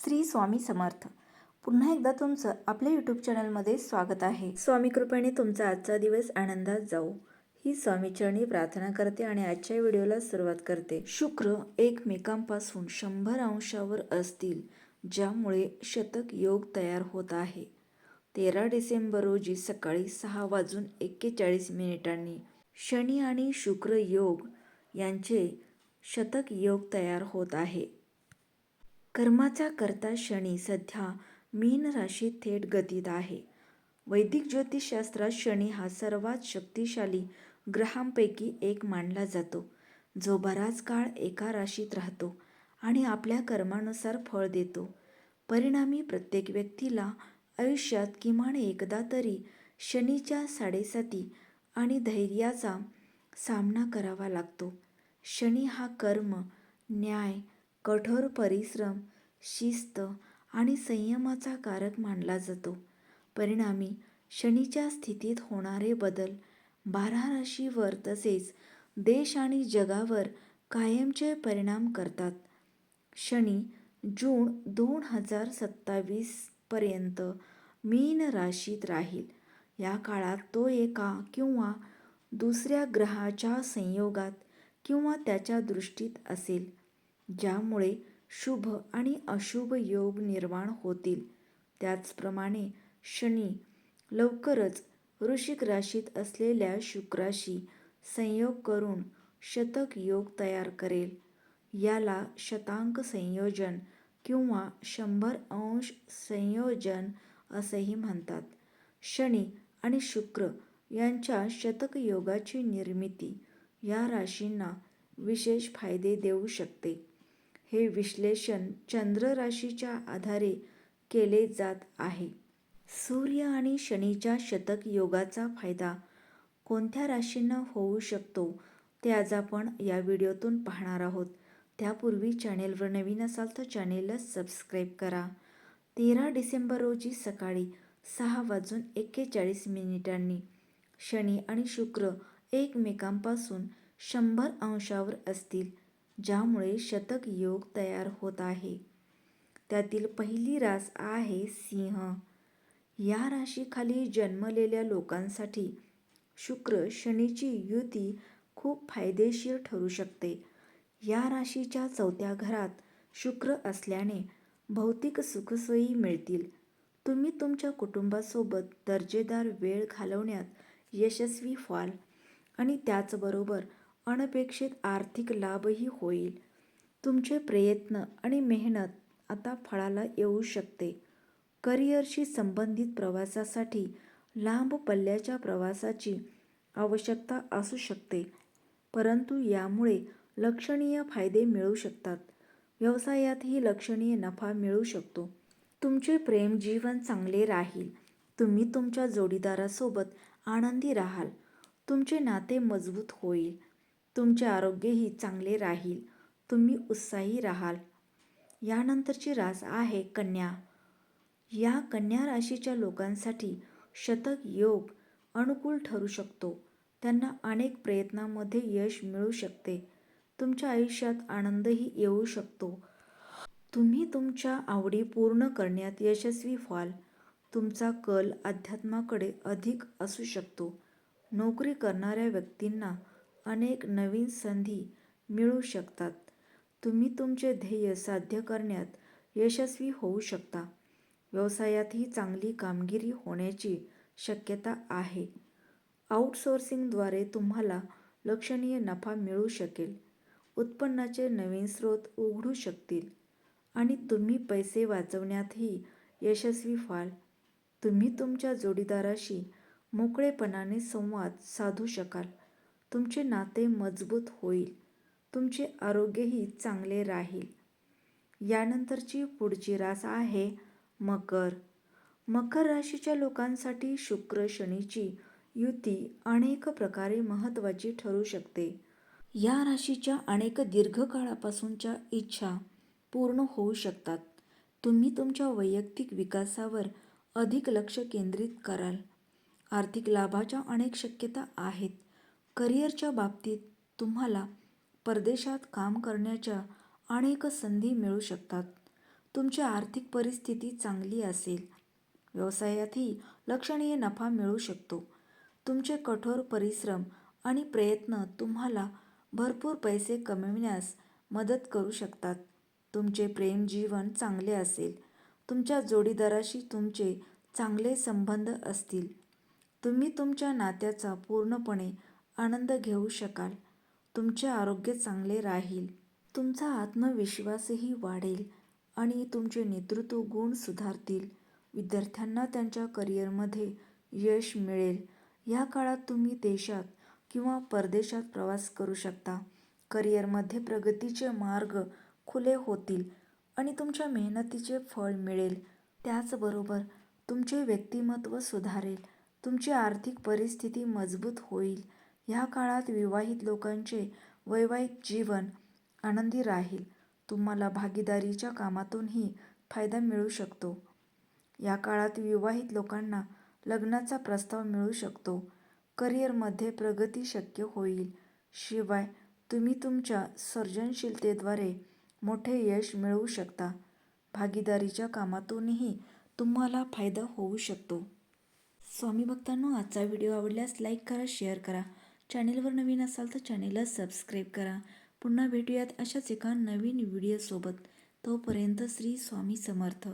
श्री स्वामी समर्थ. पुन्हा एकदा तुमचं आपल्या यूट्यूब चॅनलमध्ये स्वागत आहे. स्वामी कृपेने तुमचा आजचा दिवस आनंदात जाऊ ही स्वामीचरणी प्रार्थना करते आणि आजच्या व्हिडिओला सुरुवात करते. शुक्र एकमेकांपासून 100 अंशावर असतील, ज्यामुळे शतक योग तयार होत आहे. 13 डिसेंबर रोजी सकाळी 6:41 शनी आणि शुक्र योग यांचे शतक योग तयार होत आहे. कर्माचा कर्ता शनी सध्या मीन राशीत थेट गतीत आहे. वैदिक ज्योतिषशास्त्रात शनी हा सर्वात शक्तिशाली ग्रहांपैकी एक मानला जातो, जो बराच काळ एका राशीत राहतो आणि आपल्या कर्मानुसार फळ देतो. परिणामी प्रत्येक व्यक्तीला आयुष्यात किमान एकदा तरी शनीच्या साडेसाती आणि धैर्याचा सामना करावा लागतो. शनी हा कर्म, न्याय, कठोर परिश्रम, शिस्त आणि संयमाचा कारक मानला जातो. परिणामी शनीच्या स्थितीत होणारे बदल 12 राशीवर तसेच देश आणि जगावर कायमचे परिणाम करतात. शनी जून 2027 पर्यंत मीन राशीत राहील. या काळात तो एका किंवा दुसऱ्या ग्रहाच्या संयोगात किंवा त्याच्या दृष्टीत असेल, ज्यामुळे शुभ आणि अशुभ योग निर्माण होतील. त्याचप्रमाणे शनी लवकरच वृश्चिक राशीत असलेल्या शुक्राशी संयोग करून शतक योग तयार करेल. याला शतांक संयोजन किंवा 100 अंश संयोजन असेही म्हणतात. शनी आणि शुक्र यांच्या शतक योगाची निर्मिती या राशींना विशेष फायदे देऊ शकते. हे विश्लेषण चंद्र राशीच्या आधारे केले जात आहे. सूर्य आणि शनीच्या शतक योगाचा फायदा कोणत्या राशींना होऊ शकतो ते आज आपण या व्हिडिओतून पाहणार आहोत. त्यापूर्वी चॅनेलवर नवीन असाल तर चॅनेलला सबस्क्राईब करा. 13 डिसेंबर रोजी सकाळी 6:41 शनी आणि शुक्र एकमेकांपासून 100 अंशावर असतील, ज्यामुळे शतक योग तयार होत आहे. त्यातील पहिली रास आहे सिंह. या राशीखाली जन्मलेल्या लोकांसाठी शुक्र शनीची युती खूप फायदेशीर ठरू शकते. या राशीच्या 4थ्या घरात शुक्र असल्याने भौतिक सुखसोयी मिळतील. तुम्ही तुमच्या कुटुंबासोबत दर्जेदार वेळ घालवण्यात यशस्वी व्हाल आणि त्याचबरोबर अनपेक्षित आर्थिक लाभही होईल. तुमचे प्रयत्न आणि मेहनत आता फळाला येऊ शकते. करिअरशी संबंधित प्रवासासाठी लांब पल्ल्याच्या प्रवासाची आवश्यकता असू शकते, परंतु यामुळे लक्षणीय फायदे मिळू शकतात. व्यवसायातही लक्षणीय नफा मिळू शकतो. तुमचे प्रेम जीवन चांगले राहील. तुम्ही तुमच्या जोडीदारासोबत आनंदी राहाल. तुमचे नाते मजबूत होईल. तुमचे आरोग्यही चांगले राहील. तुम्ही उत्साही राहाल. यानंतरची रास आहे कन्या. या कन्या राशीच्या लोकांसाठी शतक योग अनुकूल ठरू शकतो. त्यांना अनेक प्रयत्नांमध्ये यश मिळू शकते. तुमच्या आयुष्यात आनंदही येऊ शकतो. तुम्ही तुमच्या आवडी पूर्ण करण्यात यशस्वी व्हाल. तुमचा कल अध्यात्माकडे अधिक असू शकतो. नोकरी करणाऱ्या व्यक्तींना अनेक नवीन संधी मिळू शकतात. तुम्ही तुमचे ध्येय साध्य करण्यात यशस्वी होऊ शकता. व्यवसायातही चांगली कामगिरी होण्याची शक्यता आहे. आउटसोर्सिंगद्वारे तुम्हाला लक्षणीय नफा मिळू शकेल. उत्पन्नाचे नवीन स्रोत उघडू शकतील आणि तुम्ही पैसे वाचवण्यातही यशस्वी व्हाल. तुम्ही तुमच्या जोडीदाराशी मोकळेपणाने संवाद साधू शकाल. तुमचे नाते मजबूत होईल. तुमचे आरोग्यही चांगले राहील. यानंतरची पुढची रास आहे मकर. मकर राशीच्या लोकांसाठी शुक्र शनीची युती अनेक प्रकारे महत्त्वाची ठरू शकते. या राशीच्या अनेक दीर्घकाळापासूनच्या इच्छा पूर्ण होऊ शकतात. तुम्ही तुमच्या वैयक्तिक विकासावर अधिक लक्ष केंद्रित कराल. आर्थिक लाभाच्या अनेक शक्यता आहेत. करिअरच्या बाबतीत तुम्हाला परदेशात काम करण्याच्या अनेक संधी मिळू शकतात. तुमची आर्थिक परिस्थिती चांगली असेल. व्यवसायातही लक्षणीय नफा मिळू शकतो. तुमचे कठोर परिश्रम आणि प्रयत्न तुम्हाला भरपूर पैसे कमविण्यास मदत करू शकतात. तुमचे प्रेम जीवन चांगले असेल. तुमच्या जोडीदाराशी तुमचे चांगले संबंध असतील. तुम्ही तुमच्या नात्याचा पूर्णपणे आनंद घेऊ शकाल. तुमचे आरोग्य चांगले राहील. तुमचा आत्मविश्वासही वाढेल आणि तुमचे नेतृत्व गुण सुधारतील. विद्यार्थ्यांना त्यांच्या करिअरमध्ये यश मिळेल. या काळात तुम्ही देशात किंवा परदेशात प्रवास करू शकता. करिअरमध्ये प्रगतीचे मार्ग खुले होतील आणि तुमच्या मेहनतीचे फळ मिळेल. त्याचबरोबर तुमचे व्यक्तिमत्व सुधारेल. तुमची आर्थिक परिस्थिती मजबूत होईल. या काळात विवाहित लोकांचे वैवाहिक जीवन आनंदी राहील. तुम्हाला भागीदारीच्या कामातूनही फायदा मिळू शकतो. या काळात विवाहित लोकांना लग्नाचा प्रस्ताव मिळू शकतो. करिअरमध्ये प्रगती शक्य होईल. शिवाय तुम्ही तुमच्या सर्जनशीलतेद्वारे मोठे यश मिळवू शकता. भागीदारीच्या कामातूनही तुम्हाला फायदा होऊ शकतो. स्वामी भक्तांनो, आजचा व्हिडिओ आवडल्यास लाईक करा, शेअर करा. चॅनेलवर नवीन असाल तर चॅनेलला सबस्क्राईब करा. पुन्हा भेटूयात अशाच एका नवीन व्हिडिओसोबत. तोपर्यंत श्री स्वामी समर्थ.